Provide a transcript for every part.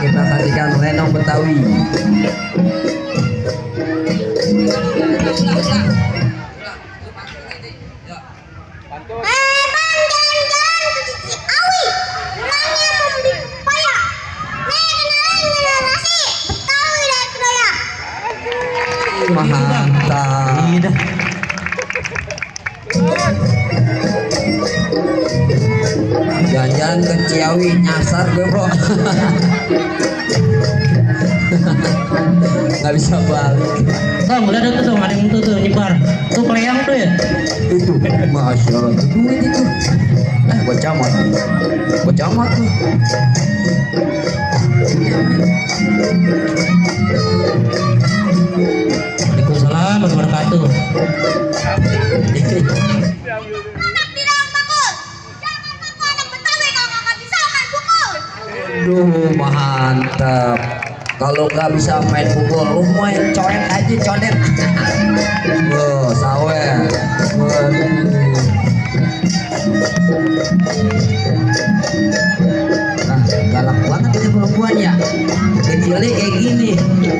kita saksikan Lenong Betawi. Mantap. Jalan-jalan ke Ciawi nyasar gue bro. Nggak bisa balik. Bang, udah ada tuh, ada yang tuh nyebar. Tuh keleyang tuh ya. Itu, masya Allah, duit itu. Buat camat tuh. Waalaikumsalam warahmatullahi wabarakatuh. Aduh, mantap. Kalau nggak bisa main pukul, lu main coret aja, codet. Wow, sawer. Nah, galak banget ini perempuan ya. Kecilnya kayak gini,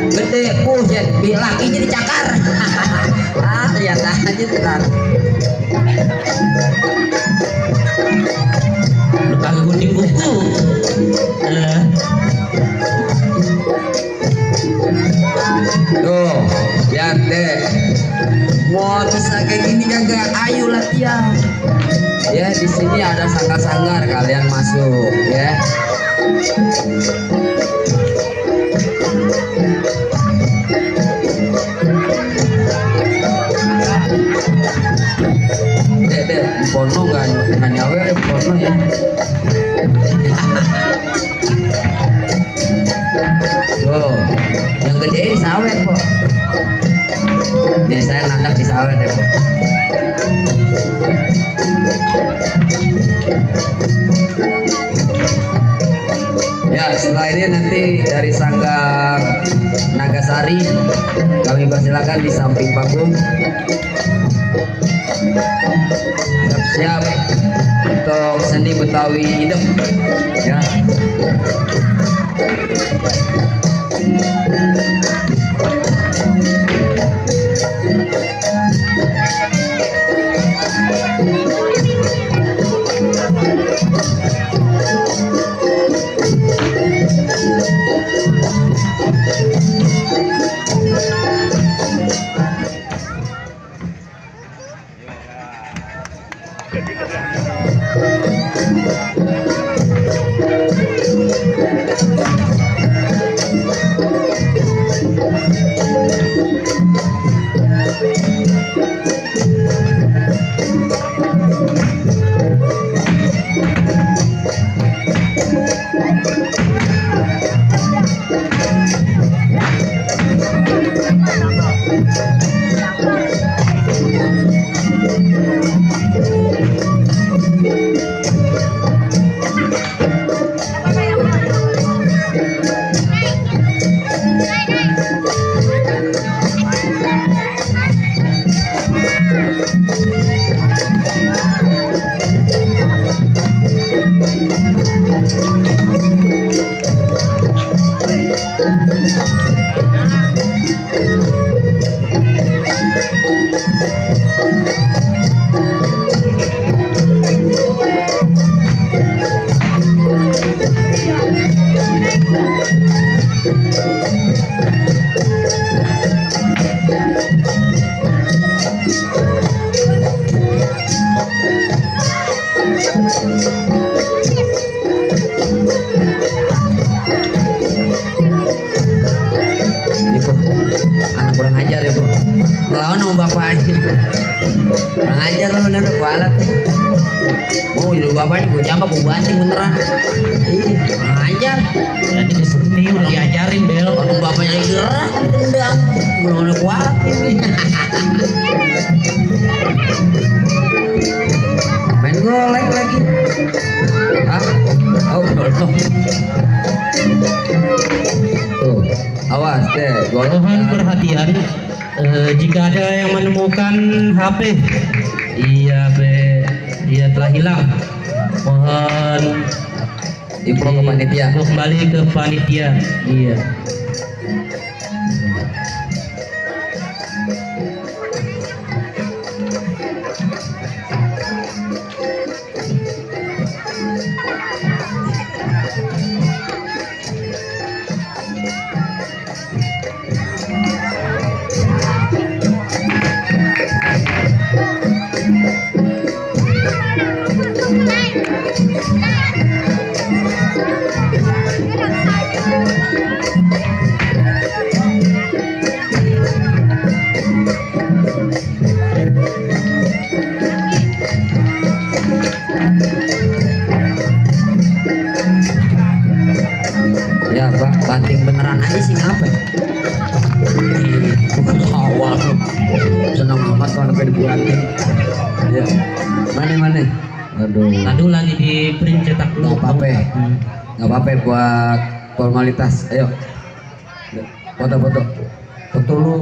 gede, buset, lakinya dicakar. Lihat aja ntar. Lu kagak gunting buku. Tuh, lihat deh. Mau bisa kayak gini kagak? Ayo latihan. Ya, di sini ada sanggar-sanggar, kalian masuk ya. Dek, pono nggak nyawer pono ya. Tuh, yang gede ini sawer kok. Nih saya nandak di sawer deh kok. Ya, setelah ini nanti dari Sanggar Nagasari kami persilakan di samping panggung. Siap untuk seni Betawi hidup ya. Anak kurang ajar ya bro, melawan sama bapaknya. Kurang ajar lo bener, kualat. Mau jadi bapaknya gue jambak, gue banting beneran. Kurang ajar. Nanti di sini udah diajarin Bel. Kalau bapaknya lagi gerah, tendang. Bener-bener kualat ini. Main golek lagi. Hah? Oh, tolong. Tuh, awas deh. Mohon perhatian, jika ada yang menemukan HP ia telah hilang, mohon Info ke panitia. Kembali ke panitia. Iya. Ya Pak, banting beneran aja sih ngapa? Bukan awal. Senang amat kalau sampai dibanting. Ya. Mana? Aduh. Aduh lagi di print cetak dulu. Nggak apa-apa. Nggak apa-apa buat formalitas. Ayo. Foto. Foto lu.